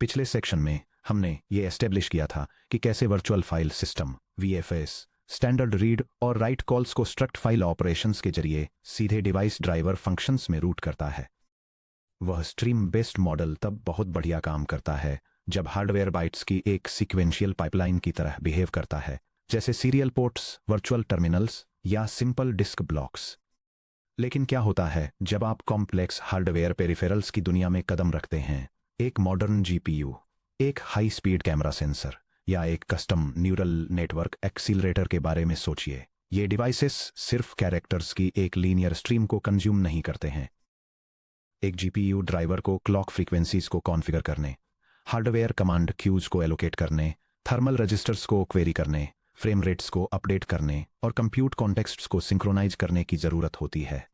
पिछले सेक्शन में हमने ये एस्टेब्लिश किया था कि कैसे virtual file system VFS standard read और राइट कॉल्स को स्ट्रक्ट फाइल ऑपरेशंस के जरिए सीधे डिवाइस ड्राइवर फंक्शंस में रूट करता है। वह स्ट्रीम बेस्ड मॉडल तब बहुत बढ़िया काम करता है जब हार्डवेयर बाइट्स की एक सीक्वेंशियल पाइपलाइन की तरह बिहेव करता है, जैसे सीरियल पोर्ट्स, वर्चुअल टर्मिनल्स या सिंपल डिस्क ब्लॉक्स। लेकिन क्या होता है जब आप कॉम्प्लेक्स हार्डवेयर पेरिफेरल्स की दुनिया में कदम रखते हैं? एक मॉडर्न जीपीयू, एक हाई स्पीड कैमरा सेंसर या एक कस्टम न्यूरल नेटवर्क एक्सीलरेटर के बारे में सोचिए। ये डिवाइसेस सिर्फ कैरेक्टर्स की एक लीनियर स्ट्रीम को कंज्यूम नहीं करते हैं। एक जीपीयू ड्राइवर को क्लॉक फ्रीक्वेंसीज को कॉन्फ़िगर करने, हार्डवेयर कमांड क्यूज को एलोकेट करने, थर्मल रजिस्टर्स को क्वेरी करने, फ्रेम रेट्स को अपडेट करने और कंप्यूट कॉन्टेक्स्ट्स को सिंक्रोनाइज करने की जरूरत होती है।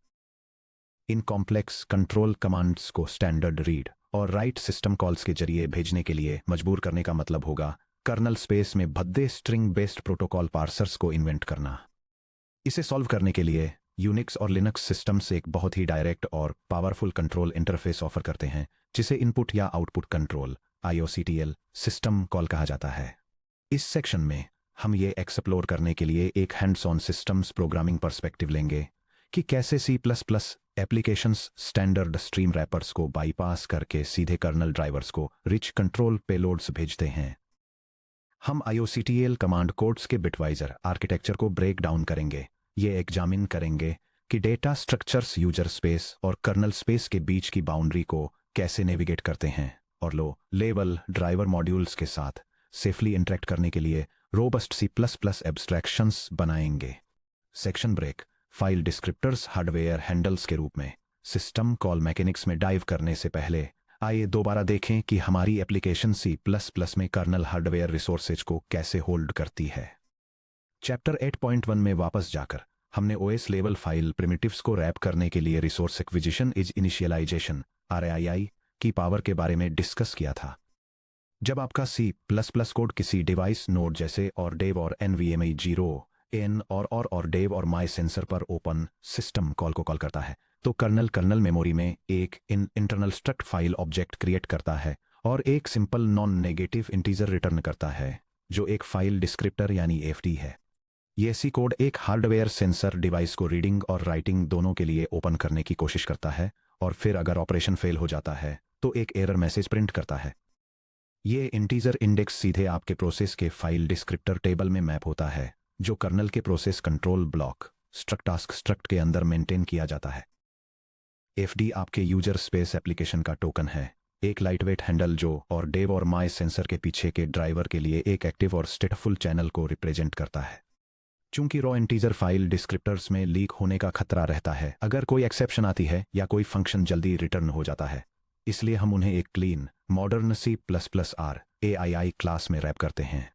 इन कॉम्प्लेक्स कंट्रोल कमांड्स को स्टैंडर्ड रीड और राइट सिस्टम कॉल्स के जरिए भेजने के लिए मजबूर करने का मतलब होगा कर्नल स्पेस में भद्दे स्ट्रिंग बेस्ड प्रोटोकॉल पार्सर्स को इन्वेंट करना। इसे सॉल्व करने के लिए यूनिक्स और लिनक्स सिस्टम्स एक बहुत ही डायरेक्ट और पावरफुल कंट्रोल इंटरफेस ऑफर करते हैं, जिसे इनपुट या output control IOCTL system call कहा जाता है। इस सेक्शन में हम ये एक्सप्लोर करने के लिए एक hands on systems programming perspective लेंगे कि कैसे C++ applications standard stream rappers को बाईपास करके सीधे कर्नल ड्राइवर्स को रिच कंट्रोल पेलोड्स भेजते हैं। हम IOCTL कमांड कोड्स के बिटवाइजर आर्किटेक्चर को ब्रेक डाउन करेंगे। ये एग्जामिन करेंगे कि डेटा स्ट्रक्चर्स यूजर स्पेस और कर्नल स्पेस के बीच की बाउंड्री को कैसे नेविगेट करते हैं और लो लेवल ड्राइवर मॉड्यूल्स के साथ सेफली इंटरेक्ट करने के लिए रोबस्ट C++ एब्स्ट्रैक्शंस बनाएंगे। Section break. File descriptors hardware handles के रूप में सिस्टम कॉल मैकेनिक्स में डाइव करने से पहले आइए दोबारा देखें कि हमारी एप्लीकेशन C++ में कर्नल हार्डवेयर रिसोर्सेज को कैसे होल्ड करती है। चैप्टर 8.1 में वापस जाकर हमने OS लेवल फाइल प्रिमिटिव्स को रैप करने के लिए resource acquisition is initialization RAII की पावर के बारे में डिस्कस किया था। जब आपका C++ कोड किसी डिवाइस नोड जैसे और डेव और NVMe 0 N और डेव और माई सेंसर पर ओपन सिस्टम कॉल को कॉल करता है, तो कर्नल मेमोरी में एक internal struct file object create करता है और एक simple non negative integer return करता है जो एक फाइल डिस्क्रिप्टर यानी FD है। ये सी कोड एक हार्डवेयर सेंसर डिवाइस को रीडिंग और राइटिंग दोनों के लिए ओपन करने की कोशिश करता है और फिर अगर ऑपरेशन फेल हो जाता है तो एक एरर मैसेज प्रिंट करता है। ये इंटीजर इंडेक्स सीधे आपके प्रोसेस के फाइल डिस्क्रिप्टर टेबल में मैप होता है जो कर्नल के प्रोसेस कंट्रोल ब्लॉक स्ट्रक्ट के अंदर मेंटेन किया जाता है। FD आपके यूजर स्पेस एप्लीकेशन का टोकन है, एक लाइटवेट हैंडल जो और डेव और माई सेंसर के पीछे के ड्राइवर के लिए एक एक्टिव और स्टेटफुल चैनल को रिप्रेजेंट करता है। चूंकि रॉ इंटीजर फाइल डिस्क्रिप्टर्स में लीक होने का खतरा रहता है अगर कोई एक्सेप्शन आती है या कोई फंक्शन जल्दी रिटर्न हो जाता है, इसलिए हम उन्हें एक clean modern C++ RAII class में रैप करते हैं।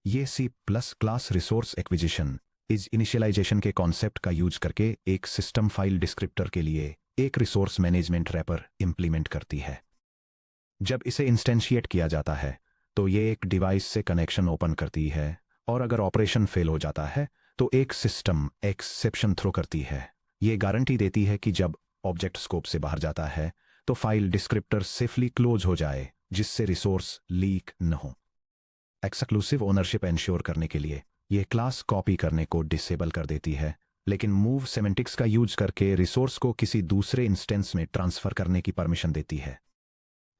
ये C+ class resource acquisition is initialization के कॉन्सेप्ट का यूज करके एक सिस्टम फाइल डिस्क्रिप्टर के लिए एक रिसोर्स मैनेजमेंट रैपर इंप्लीमेंट करती है। जब इसे इंस्टेंशिएट किया जाता है तो ये एक डिवाइस से कनेक्शन ओपन करती है और अगर ऑपरेशन फेल हो जाता है तो एक सिस्टम एक्सेप्शन थ्रो करती है। ये गारंटी देती है कि जब ऑब्जेक्ट स्कोप से बाहर जाता है तो फाइल डिस्क्रिप्टर सेफली क्लोज हो जाए जिससे रिसोर्स लीक न हो। एक्सक्लूसिव ओनरशिप एंश्योर करने के लिए यह क्लास कॉपी करने को डिसेबल कर देती है, लेकिन मूव सेमेंटिक्स का यूज करके रिसोर्स को किसी दूसरे इंस्टेंस में ट्रांसफर करने की परमिशन देती है।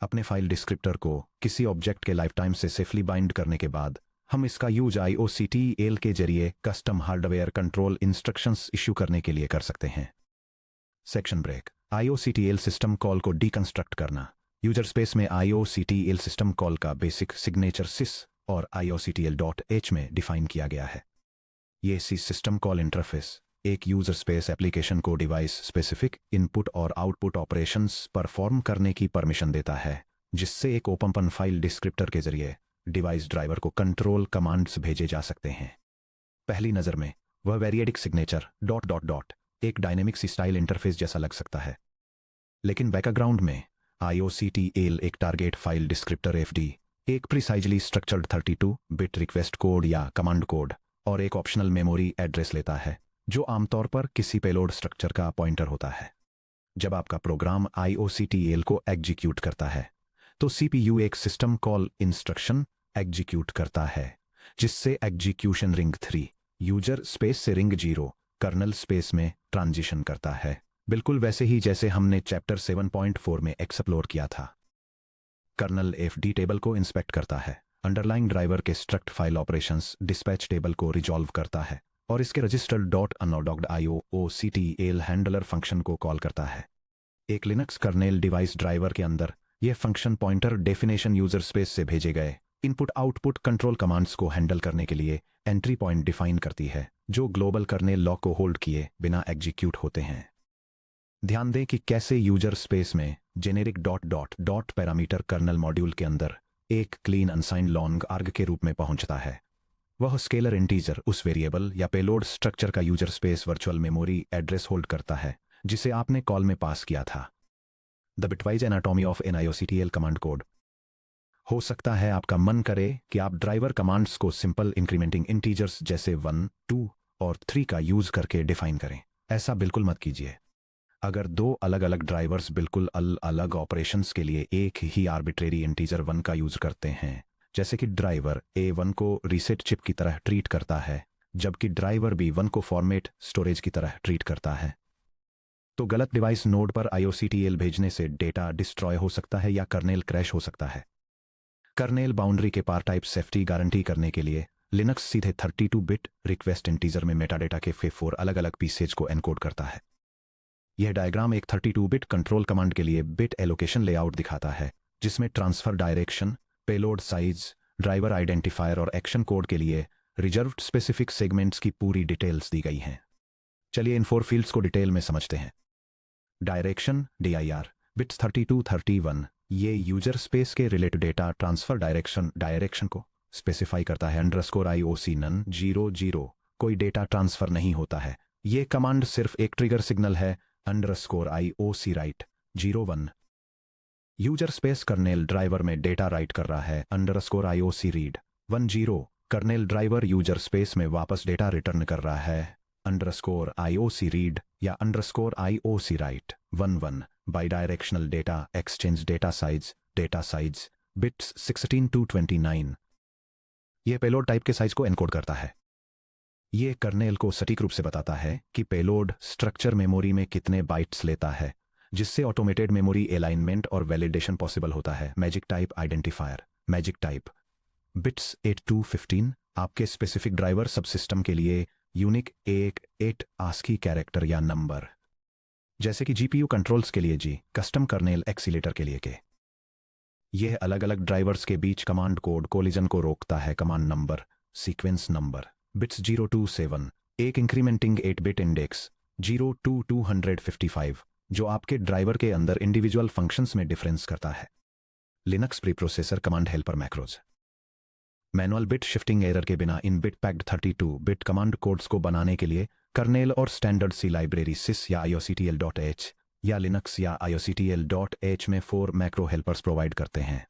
अपने फाइल डिस्क्रिप्टर को किसी ऑब्जेक्ट के लाइफ टाइम से सेफली बाइंड करने के बाद हम इसका यूज IOCTL के जरिए custom hardware control instructions issue करने के लिए कर सकते हैं। Section break. IOCTL system call को डिकंस्ट्रक्ट करना। यूजर स्पेस में IOCTL सिस्टम कॉल का बेसिक सिग्नेचर sys और IOCTL.h में डिफाइन किया गया है। ये सिस्टम कॉल इंटरफेस एक यूजर स्पेस एप्लीकेशन को डिवाइस स्पेसिफिक इनपुट और आउटपुट ऑपरेशंस परफॉर्म करने की परमिशन देता है, जिससे एक ओपन फाइल डिस्क्रिप्टर के जरिए डिवाइस ड्राइवर को कंट्रोल कमांड्स भेजे जा सकते हैं। पहली नज़र में वह वेरिएडिक सिग्नेचर ... एक डायनेमिक सी स्टाइल इंटरफेस जैसा लग सकता है, लेकिन बैकग्राउंड में IOCTL एक टारगेट फाइल डिस्क्रिप्टर FD, एक precisely structured 32 bit request code या कमांड कोड और एक ऑप्शनल मेमोरी एड्रेस लेता है जो आमतौर पर किसी पेलोड स्ट्रक्चर का पॉइंटर होता है। जब आपका प्रोग्राम IOCTL को एग्जीक्यूट करता है तो CPU एक सिस्टम कॉल इंस्ट्रक्शन एग्जीक्यूट करता है, जिससे एग्जीक्यूशन रिंग 3 यूजर स्पेस से रिंग 0 कर्नल स्पेस में ट्रांजिशन करता है, बिल्कुल वैसे ही जैसे हमने चैप्टर 7.4 में एक्सप्लोर किया था। कर्नल एफडी टेबल को इंस्पेक्ट करता है, अंडरलाइंग ड्राइवर के struct file operations dispatch table को रिजॉल्व करता है और इसके रजिस्टर .unlocked.io/octl हैंडलर फंक्शन को कॉल करता है। एक लिनक्स कर्नेल डिवाइस ड्राइवर के अंदर यह function pointer definition user space से भेजे गए इनपुट आउटपुट कंट्रोल कमांड्स को हैंडल करने के लिए एंट्री पॉइंट डिफाइन करती है, जो ग्लोबल कर्नेल लॉक को होल्ड किए बिना एग्जीक्यूट होते हैं। ध्यान दें कि कैसे यूजर स्पेस में जेनेरिक पैरामीटर कर्नल मॉड्यूल के अंदर एक क्लीन अनसाइंड लॉन्ग आर्ग के रूप में पहुंचता है। वह स्केलर इंटीजर उस वेरिएबल या पेलोड स्ट्रक्चर का user space virtual memory address hold करता है जिसे आपने कॉल में पास किया था। The bitwise anatomy of an IOCTL command code. हो सकता है आपका मन करे कि आप ड्राइवर कमांड्स को सिंपल इंक्रीमेंटिंग इंटीजर्स जैसे 1, 2 और 3 का यूज करके डिफाइन करें। ऐसा बिल्कुल मत कीजिए। अगर दो अलग अलग ड्राइवर्स बिल्कुल अलग ऑपरेशंस के लिए एक ही आर्बिट्रेरी इंटीजर 1 का यूज करते हैं, जैसे कि ड्राइवर A1 को रीसेट चिप की तरह ट्रीट करता है जबकि ड्राइवर B1 को फॉर्मेट स्टोरेज की तरह ट्रीट करता है, तो गलत डिवाइस नोड पर IOCTL भेजने से डेटा डिस्ट्रॉय हो सकता है या कर्नेल क्रैश हो सकता है। कर्नेल बाउंड्री के पार टाइप सेफ्टी गारंटी करने के लिए लिनक्स सीधे 32 बिट रिक्वेस्ट इंटीजर में मेटाडेटा के 4 अलग अलग पीसेज को एनकोड करता है। यह डायग्राम एक 32 बिट कंट्रोल कमांड के लिए बिट एलोकेशन लेआउट दिखाता है, जिसमें transfer direction, payload size, driver identifier और एक्शन कोड के लिए रिजर्व्ड स्पेसिफिक सेगमेंट्स की पूरी डिटेल्स दी गई हैं। चलिए इन 4 फील्ड्स को डिटेल में समझते हैं। डायरेक्शन DIR बिट्स 32, 31 ये यूजर स्पेस के रिलेटेड डेटा ट्रांसफर डायरेक्शन को स्पेसिफाई करता है। _IOC none 00 कोई डेटा ट्रांसफर नहीं होता है। ये कमांड सिर्फ एक ट्रिगर सिग्नल है। _IOC write 01 user space kernel driver में डेटा राइट कर रहा है। _IOC read 10 kernel driver user space में वापस डेटा रिटर्न कर रहा है। _IOC read या _IOC write 11 bidirectional data exchange data size bits 16 to 29 यह पेलोड टाइप के साइज को एनकोड करता है। यह कर्नेल को सटीक रूप से बताता है कि पेलोड स्ट्रक्चर मेमोरी में कितने बाइट्स लेता है, जिससे ऑटोमेटेड मेमोरी अलाइनमेंट और वैलिडेशन पॉसिबल होता है। Magic type identifier magic type bits 8 to 15 आपके स्पेसिफिक ड्राइवर सबसिस्टम के लिए यूनिक 8 ASCII कैरेक्टर या नंबर, जैसे कि GPU कंट्रोल्स के लिए G, कस्टम कर्नेल एक्सीलेटर के लिए K। यह अलग अलग ड्राइवर्स के बीच कमांड कोड कोलिजन को रोकता है। Command number sequence number bits 0 to 7 एक इंक्रीमेंटिंग 8 बिट इंडेक्स 0 to 255 जो आपके ड्राइवर के अंदर इंडिविजुअल फंक्शंस में डिफरेंस करता है। Linux preprocessor command helper macros manual bit shifting error के बिना इन bit packed 32 bit command codes को बनाने के लिए कर्नेल और स्टैंडर्ड सी लाइब्रेरी sys या IOCTL.h या लिनक्स या IOCTL.h में 4 मैक्रो हेल्पर्स प्रोवाइड करते हैं।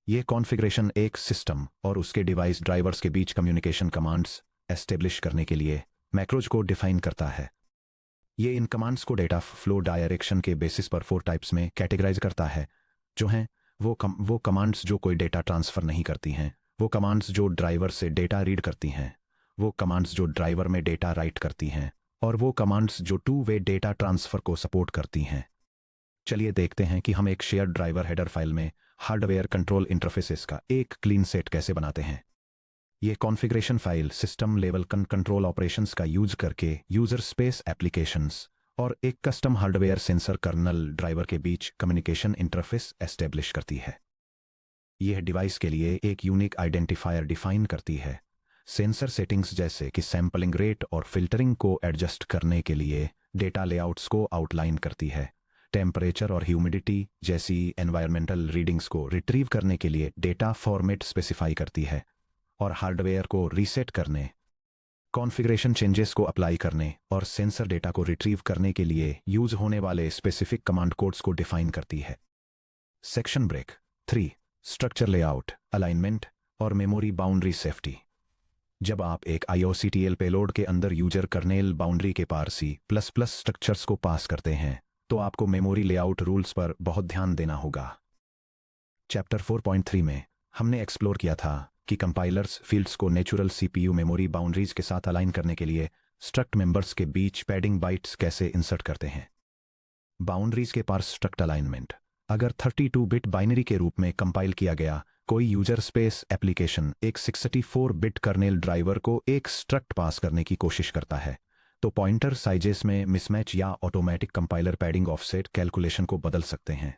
ये कॉन्फ़िगरेशन एक सिस्टम और उसके डिवाइस ड्राइवर्स के बीच कम्युनिकेशन कमांड्स एस्टेब्लिश करने के लिए मैक्रोज को डिफाइन करता है। ये इन कमांड्स को डेटा फ्लो डायरेक्शन के बेसिस पर 4 टाइप्स में कैटेगराइज करता है, जो हैं वो कमांड्स जो कोई डेटा ट्रांसफर नहीं करती हैं, वो कमांड्स जो ड्राइवर से डेटा रीड करती हैं, वो कमांड्स जो ड्राइवर में डेटा राइट करती हैं, और वो कमांड्स जो 2 वे डेटा ट्रांसफर को सपोर्ट करती हैं। चलिए देखते हैं कि हम एक शेयर्ड ड्राइवर हेडर फाइल में हार्डवेयर कंट्रोल इंटरफेसेस का एक क्लीन सेट कैसे बनाते हैं। ये configuration file system level control operations का यूज करके यूजर स्पेस एप्लीकेशंस और एक custom hardware sensor kernel driver के बीच कम्युनिकेशन इंटरफेस एस्टेब्लिश करती है। यह डिवाइस के लिए एक यूनिक आइडेंटिफायर डिफाइन करती है। सेंसर सेटिंग्स जैसे कि सैंपलिंग रेट और फिल्टरिंग को एडजस्ट करने के लिए डेटा लेआउट्स को आउटलाइन करती है। टेम्परेचर और ह्यूमिडिटी जैसी एनवायरमेंटल रीडिंग्स को रिट्रीव करने के लिए डेटा फॉर्मेट स्पेसिफाई करती है और हार्डवेयर को रीसेट करने, कॉन्फ़िगरेशन चेंजेस को अप्लाई करने और सेंसर डेटा को रिट्रीव करने के लिए यूज होने वाले स्पेसिफिक कमांड कोड्स को डिफाइन करती है। Section break 3 structure layout, alignment और मेमोरी बाउंड्री सेफ्टी। जब आप एक IOCTL पेलोड के अंदर यूजर कर्नेल बाउंड्री के पार C++ स्ट्रक्चर्स को पास करते हैं, तो आपको मेमोरी लेआउट रूल्स पर बहुत ध्यान देना होगा। चैप्टर 4.3 में हमने एक्सप्लोर किया था कि कंपाइलर्स फील्ड्स को नेचुरल सीपीयू मेमोरी बाउंड्रीज के साथ अलाइन करने के लिए स्ट्रक्ट मेंबर्स के बीच पैडिंग बाइट्स कैसे इंसर्ट करते हैं। बाउंड्रीज के पार स्ट्रक्ट अलाइनमेंट। अगर 32 बिट बाइनरी के रूप में कंपाइल किया गया कोई यूजर स्पेस एप्लीकेशन एक 64 बिट कर्नेल ड्राइवर को एक स्ट्रक्ट पास करने की कोशिश करता है, तो पॉइंटर साइजेस में मिसमैच या automatic compiler padding offset calculation को बदल सकते हैं।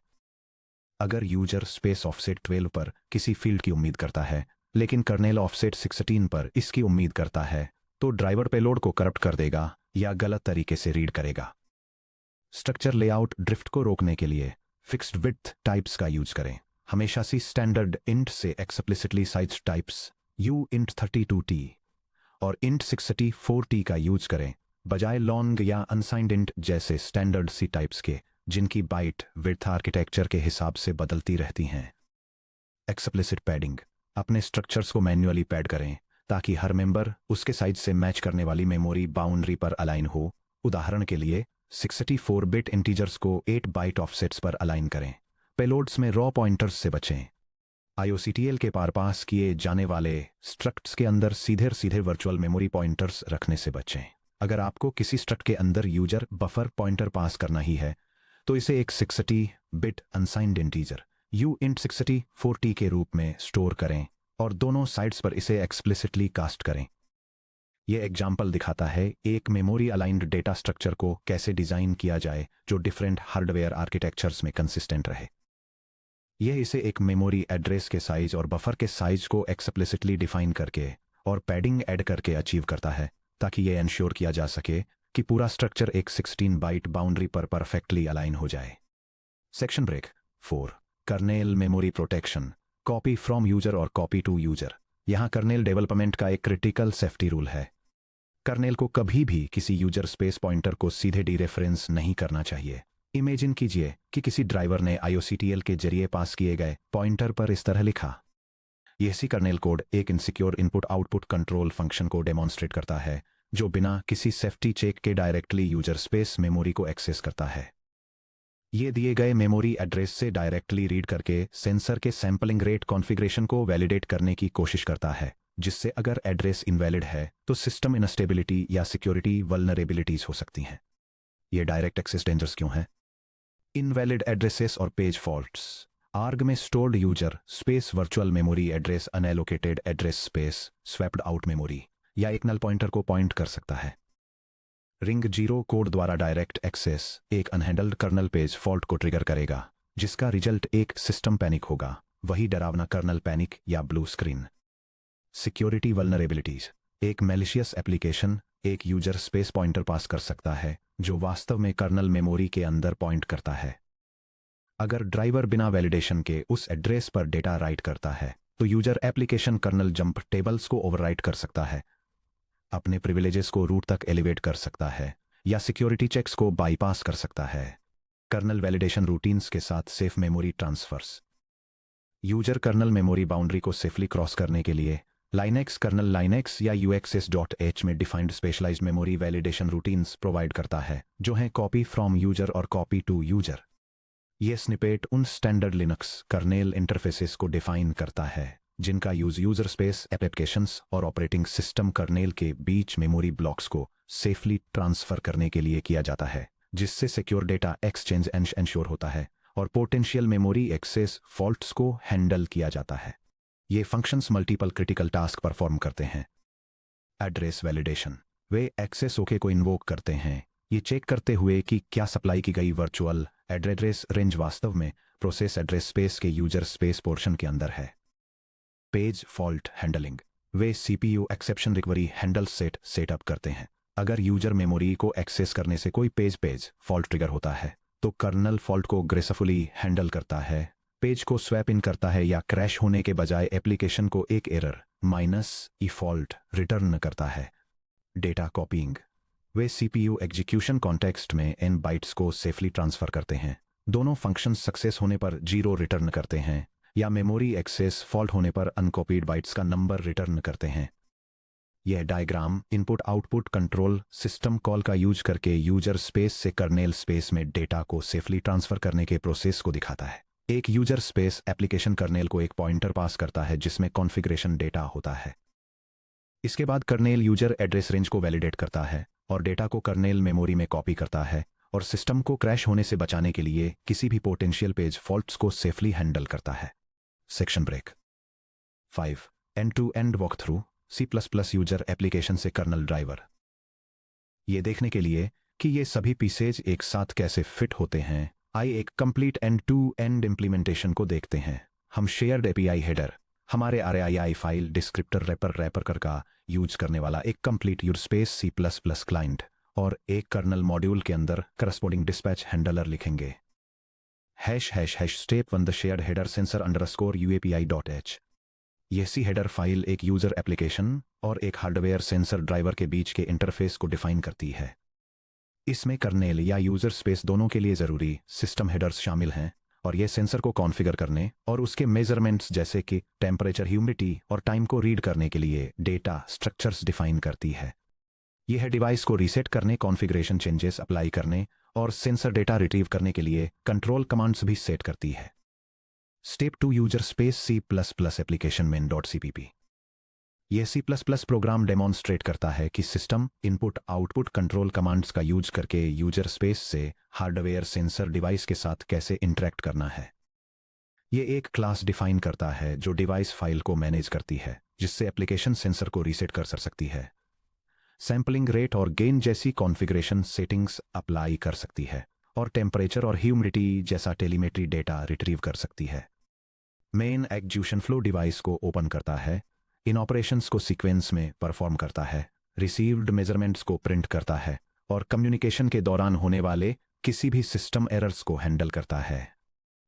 अगर यूजर स्पेस ऑफसेट 12 पर किसी फील्ड की उम्मीद करता है लेकिन कर्नेल ऑफसेट 16 पर इसकी उम्मीद करता है, तो ड्राइवर पेलोड को करप्ट कर देगा या गलत तरीके से रीड करेगा। स्ट्रक्चर लेआउट ड्रिफ्ट को रोकने के लिए फिक्स्ड विड्थ टाइप्स का यूज करें। हमेशा सी स्टैंडर्ड इंट से explicitly sized types you int 32t और इंट 64t का यूज करें, बजाय लॉन्ग या अनसाइंड इंट जैसे स्टैंडर्ड सी टाइप्स के, जिनकी बाइट विड्थ आर्किटेक्चर के हिसाब से बदलती रहती हैं। Explicit padding. अपने स्ट्रक्चर्स को मैन्युअली पैड करें ताकि हर मेंबर उसके साइज से मैच करने वाली मेमोरी बाउंड्री पर अलाइन हो। उदाहरण के लिए 64 बिट इंटीजर्स को 8 बाइट ऑफसेट्स पर अलाइन करें। पेलोड्स में रॉ पॉइंटर्स से बचें। IOCTL के पार पास किए जाने वाले स्ट्रक्ट्स के अंदर सीधे वर्चुअल मेमोरी पॉइंटर्स रखने से बचें। अगर आपको किसी स्ट्रक्ट के अंदर यूजर बफर पॉइंटर पास करना ही है, तो इसे एक 60 bit unsigned integer you int 64t के रूप में स्टोर करें और दोनों साइड्स पर इसे एक्सप्लिसिटली कास्ट करें। यह एग्जाम्पल दिखाता है एक मेमोरी अलाइंड डेटा स्ट्रक्चर को कैसे डिजाइन किया जाए जो डिफरेंट हार्डवेयर आर्किटेक्चर्स में कंसिस्टेंट रहे। यह इसे एक मेमोरी एड्रेस के साइज और बफर के साइज को एक्सप्लिसिटली डिफाइन करके और पैडिंग ऐड करके अचीव करता है, ताकि यह इंश्योर किया जा सके कि पूरा स्ट्रक्चर एक 16 बाइट बाउंड्री पर परफेक्टली अलाइन हो जाए। Section break 4। Kernel memory protection. Copy from user और कॉपी टू यूजर। यहां कर्नेल डेवलपमेंट का एक क्रिटिकल सेफ्टी रूल है। कर्नेल को कभी भी किसी यूजर स्पेस पॉइंटर को सीधे डीरेफरेंस नहीं करना चाहिए। इमेजिन कीजिए कि किसी ड्राइवर ने IOCTL के जरिए पास किए गए पॉइंटर पर इस तरह लिखा। यह सी कर्नेल कोड एक insecure input output control function को डेमोन्स्ट्रेट करता है जो बिना किसी सेफ्टी चेक के डायरेक्टली यूजर स्पेस मेमोरी को एक्सेस करता है। ये दिए गए मेमोरी एड्रेस से डायरेक्टली रीड करके सेंसर के सैंपलिंग रेट कॉन्फ़िगरेशन को वैलिडेट करने की कोशिश करता है, जिससे अगर एड्रेस इनवैलिड है तो सिस्टम इनस्टेबिलिटी या सिक्योरिटी वल्नरेबिलिटीज हो सकती हैं। ये डायरेक्ट एक्सेस डेंजर्स क्यों है? इनवैलिड एड्रेसेस और पेज फॉल्ट्स। आर्ग में stored user space virtual memory address unallocated address space swapped out memory या एक नल पॉइंटर को पॉइंट कर सकता है। रिंग 0 कोड द्वारा डायरेक्ट एक्सेस एक अनहैंडल्ड कर्नल पेज फॉल्ट को ट्रिगर करेगा, जिसका रिजल्ट एक सिस्टम पैनिक होगा, वही डरावना कर्नल पैनिक या ब्लू स्क्रीन। Security vulnerabilities. एक मैलिशियस एप्लीकेशन एक यूजर स्पेस पॉइंटर पास कर सकता है जो वास्तव में कर्नल मेमोरी के अंदर पॉइंट करता है। अगर ड्राइवर बिना वैलिडेशन के उस एड्रेस पर डेटा राइट करता है, तो user application kernel jump tables को ओवरराइट कर सकता है, अपने प्रिविलेजेस को रूट तक एलिवेट कर सकता है या सिक्योरिटी चेक्स को बाईपास कर सकता है। कर्नल वैलिडेशन रूटीन्स के साथ safe memory transfers. User kernel memory boundary को सेफली क्रॉस करने के लिए लाइनेक्स कर्नल लाइनेक्स या uxs.h में defined specialized memory validation routines provide करता है, जो हैं कॉपी फ्रॉम यूजर और कॉपी टू यूजर। यह स्निपेट उन स्टैंडर्ड लिनक्स कर्नेल इंटरफेसेस को डिफाइन करता है जिनका यूजर स्पेस एप्लीकेशंस और ऑपरेटिंग सिस्टम कर्नेल के बीच मेमोरी ब्लॉक्स को सेफली ट्रांसफर करने के लिए किया जाता है, जिससे सिक्योर डेटा एक्सचेंज एंश्योर होता है और पोटेंशियल मेमोरी एक्सेस फॉल्ट्स को हैंडल किया जाता है। ये functions multiple critical task perform करते हैं। Address validation. वे एक्सेस ओके को इन्वोक करते हैं, ये चेक करते हुए कि क्या सप्लाई की गई वर्चुअल एड्रेस रेंज वास्तव में प्रोसेस एड्रेस स्पेस के यूजर स्पेस पोर्शन के अंदर है। Page fault handling. वे CPU exception recovery handle setup करते हैं। अगर यूजर मेमोरी को एक्सेस करने से कोई पेज फॉल्ट ट्रिगर होता है, तो कर्नल फॉल्ट को ग्रेसफुली हैंडल करता है, पेज को स्वैप इन करता है या क्रैश होने के बजाय एप्लीकेशन को एक एरर -e फॉल्ट रिटर्न करता है। Data copying. वे CPU एग्जीक्यूशन कॉन्टेक्स्ट में n बाइट्स को सेफली ट्रांसफर करते हैं। दोनों फंक्शंस सक्सेस होने पर 0 रिटर्न करते हैं या मेमोरी एक्सेस फॉल्ट होने पर अनकॉपीड बाइट्स का नंबर रिटर्न करते हैं। यह diagram input output control system call का यूज करके यूजर स्पेस से कर्नेल स्पेस में डेटा को सेफली ट्रांसफर करने के प्रोसेस को दिखाता है। एक यूजर स्पेस एप्लीकेशन कर्नेल को एक पॉइंटर पास करता है जिसमें कॉन्फ़िगरेशन डेटा होता है। इसके बाद कर्नेल यूजर एड्रेस रेंज को वैलिडेट करता है और डेटा को कर्नेल मेमोरी में कॉपी करता है और सिस्टम को क्रैश होने से बचाने के लिए किसी भी पोटेंशियल पेज फॉल्ट्स को सेफली हैंडल करता है। Section break 5 end to end walk through C++ user application से कर्नल ड्राइवर। ये देखने के लिए कि ये सभी पीसेज एक साथ कैसे फिट होते हैं, आई एक complete end to end implementation को देखते हैं। हम शेयर्ड एपीआई हेडर, हमारे RAII फाइल डिस्क्रिप्टर रैपर कर का यूज करने वाला एक complete user space C++ client और एक कर्नल मॉड्यूल के अंदर करस्पॉन्डिंग डिस्पैच हैंडलर लिखेंगे। ### #1 the shared header sensor _UAPI.h। यह सी हेडर फाइल एक यूजर एप्लीकेशन और एक हार्डवेयर सेंसर ड्राइवर के बीच के इंटरफेस को डिफाइन करती है। इसमें कर्नेल या यूजर स्पेस दोनों के लिए ज़रूरी सिस्टम हेडर्स शामिल हैं और यह सेंसर को कॉन्फ़िगर करने और उसके मेजरमेंट्स जैसे कि टेम्परेचर, ह्यूमिडिटी और टाइम को रीड करने के लिए डेटा स्ट्रक्चर्स डिफाइन करती है। यह डिवाइस को रीसेट करने, कॉन्फ़िगरेशन चेंजेस अप्लाई करने और सेंसर डेटा रिट्रीव करने के लिए कंट्रोल कमांड्स भी सेट करती है। Step 2 user space C++ application main.cpp। यह C++ प्रोग्राम डेमोन्स्ट्रेट करता है कि system input output control commands का यूज करके यूजर स्पेस से हार्डवेयर सेंसर डिवाइस के साथ कैसे इंटरेक्ट करना है। यह एक क्लास डिफाइन करता है जो डिवाइस फाइल को मैनेज करती है, जिससे एप्लीकेशन सेंसर को रीसेट कर सकती है, सैम्पलिंग रेट और गेन जैसी कॉन्फ़िगरेशन सेटिंग्स अप्लाई कर सकती है और टेम्परेचर और ह्यूमिडिटी जैसा टेलीमेट्री डेटा रिट्रीव कर सकती है। मेन एग्जीक्यूशन फ्लो डिवाइस को ओपन करता है, इन ऑपरेशंस को सीक्वेंस में परफॉर्म करता है, रिसीव्ड मेजरमेंट्स को प्रिंट करता है और कम्युनिकेशन के दौरान होने वाले किसी भी सिस्टम एरर्स को हैंडल करता है।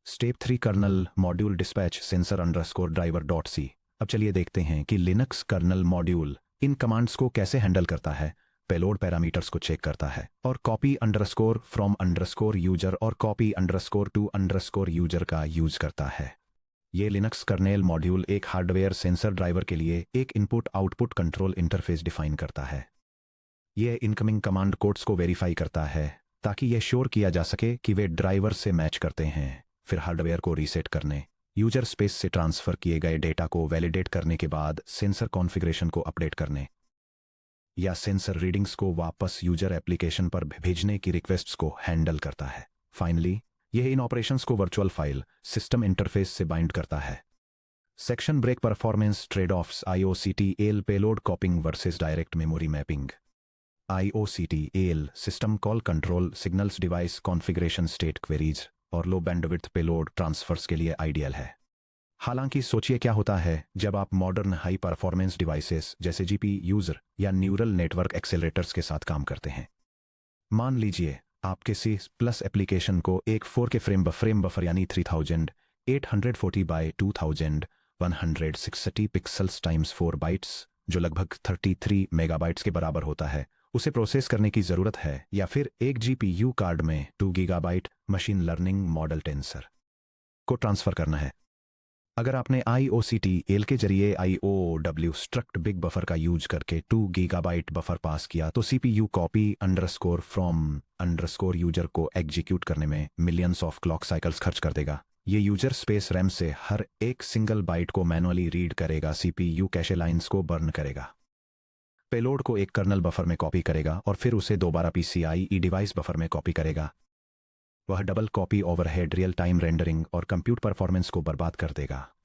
Step 3 kernel module dispatch sensor _driver.c। अब चलिए देखते हैं कि लिनक्स कर्नल मॉड्यूल इन कमांड्स को कैसे हैंडल करता है। पेलोड पैरामीटर्स को चेक करता है और कॉपी _from यूजर और कॉपी _to यूजर का यूज करता है। ये लिनक्स कर्नेल मॉड्यूल एक हार्डवेयर सेंसर ड्राइवर के लिए एक input output control interface define करता है। यह इनकमिंग कमांड कोड्स को वेरीफाई करता है ताकि यह श्योर किया जा सके कि वे ड्राइवर से मैच करते हैं। फिर हार्डवेयर को रीसेट करने, यूजर स्पेस से ट्रांसफर किए गए डेटा को वैलिडेट करने के बाद सेंसर कॉन्फ़िगरेशन को अपडेट करने या सेंसर रीडिंग्स को वापस यूजर एप्लीकेशन पर भेजने की रिक्वेस्ट्स को हैंडल करता है। फाइनली यह इन ऑपरेशंस को वर्चुअल फाइल सिस्टम इंटरफेस से बाइंड करता है। Section break performance trade offs IOCTL payload copying versus direct memory mapping. IOCTL system call control signals device configuration state queries और लो बैंडविड्थ पेलोड ट्रांसफर्स के लिए ideal है। हालांकि सोचिए क्या होता है जब आप मॉडर्न हाई परफॉर्मेंस डिवाइसेस जैसे GPU यूजर या न्यूरल नेटवर्क एक्सेलरेटर्स के साथ काम करते हैं। मान लीजिए आपके C++ एप्लीकेशन को एक 4K फ्रेम बफर यानी 3840 बाय 2160 पिक्सल्स टाइम्स 4 बाइट्स जो लगभग 33 मेगाबाइट्स के बराबर होता है उसे प्रोसेस करने की ज़रूरत है, या फिर एक GPU कार्ड में 2 gigabyte machine learning model tensor को ट्रांसफ़र करना है। अगर आपने IOCTL के जरिए IOW स्ट्रक्ट बिग बफर का यूज करके 2 गीगाबाइट बफर पास किया तो CPU कॉपी _from यूजर को एग्जीक्यूट करने में मिलियंस ऑफ क्लॉक साइकिल्स खर्च कर देगा। ये यूजर स्पेस रैम से हर एक सिंगल बाइट को मैनुअली रीड करेगा, CPU कैशे लाइंस को बर्न करेगा, पेलोड को एक कर्नल बफर में कॉपी करेगा और फिर उसे दोबारा PCIe डिवाइस बफर में कॉपी करेगा। वह double copy overhead, real time rendering और कंप्यूट परफॉर्मेंस को बर्बाद कर देगा।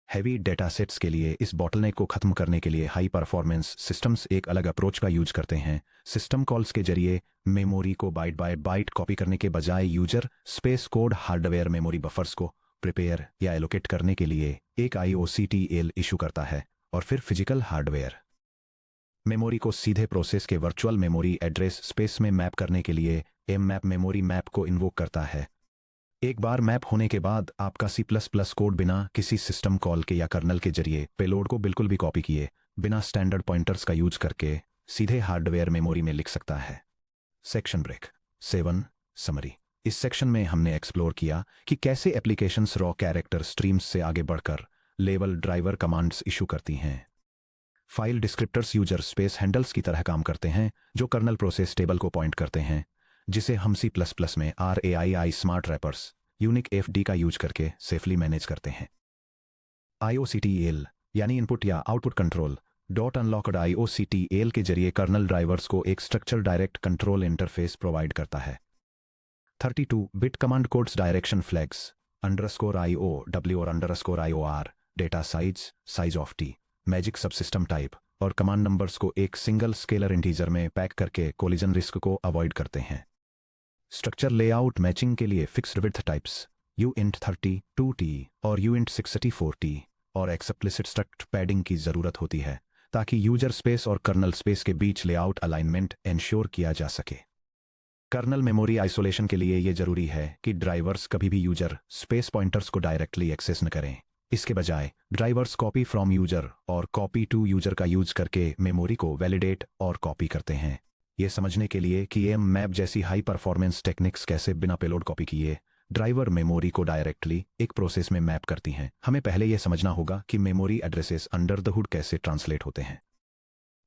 हैवी डेटासेट्स के लिए इस बॉटलनेक को खत्म करने के लिए हाई परफॉर्मेंस सिस्टम्स एक अलग अप्रोच का यूज करते हैं। सिस्टम कॉल्स के जरिए मेमोरी को बाइट बाय बाइट कॉपी करने के बजाय user space code hardware memory buffers को प्रिपेयर या एलोकेट करने के लिए एक IOCTL इशू करता है और फिर फिजिकल हार्डवेयर मेमोरी को सीधे प्रोसेस के वर्चुअल मेमोरी एड्रेस स्पेस में मैप करने के लिए mmap मेमोरी मैप को इन्वोक करता है। एक बार मैप होने के बाद आपका C++ कोड बिना किसी सिस्टम कॉल के या कर्नल के जरिए पेलोड को बिल्कुल भी कॉपी किए बिना स्टैंडर्ड पॉइंटर्स का यूज करके सीधे हार्डवेयर मेमोरी में लिख सकता है। Section break 7 summary. इस सेक्शन में हमने एक्सप्लोर किया कि कैसे एप्लीकेशंस रॉ कैरेक्टर स्ट्रीम्स से आगे बढ़कर लेवल ड्राइवर कमांड्स इशू करती हैं। File descriptors user space handles की तरह काम करते हैं जो कर्नल प्रोसेस टेबल को पॉइंट करते हैं, जिसे हम C++ में RAII smart rappers unique FD का यूज करके सेफली मैनेज करते हैं। IOCTL यानी इनपुट या output control dot unlocked IOCTL के जरिए कर्नल ड्राइवर्स को एक structure direct control interface provide करता है। 32 bit command codes direction flags _IO और _IOR data size of T magic subsystem type और कमांड नंबर्स को एक सिंगल स्केलर इंटीजर में पैक करके कोलिजन रिस्क को अवॉइड करते हैं। स्ट्रक्चर लेआउट मैचिंग के लिए fixed width types uint 32t और uint 64t और एक्सप्लिसिट स्ट्रक्ट पैडिंग की जरूरत होती है ताकि यूजर स्पेस और कर्नल स्पेस के बीच लेआउट अलाइनमेंट इंश्योर किया जा सके। कर्नल मेमोरी आइसोलेशन के लिए यह जरूरी है कि ड्राइवर्स कभी भी यूजर स्पेस पॉइंटर्स को डायरेक्टली एक्सेस न करें। इसके बजाय ड्राइवर्स कॉपी फ्रॉम यूजर और कॉपी टू यूजर का यूज करके मेमोरी को वैलिडेट और कॉपी करते हैं। यह समझने के लिए कि एम मैप जैसी हाई परफॉर्मेंस टेक्निक्स कैसे बिना पेलोड कॉपी किए ड्राइवर मेमोरी को डायरेक्टली एक प्रोसेस में मैप करती हैं, हमें पहले यह समझना होगा कि memory addresses under the hood कैसे ट्रांसलेट होते हैं।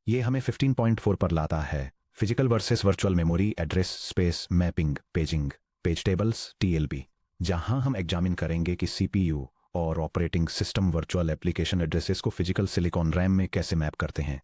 यह हमें 15.4 पर लाता है, physical versus virtual memory address space mapping page tables TLB, जहां हम एग्जामिन करेंगे कि CPU और operating system virtual application addresses को फिजिकल सिलिकॉन रैम में कैसे मैप करते हैं।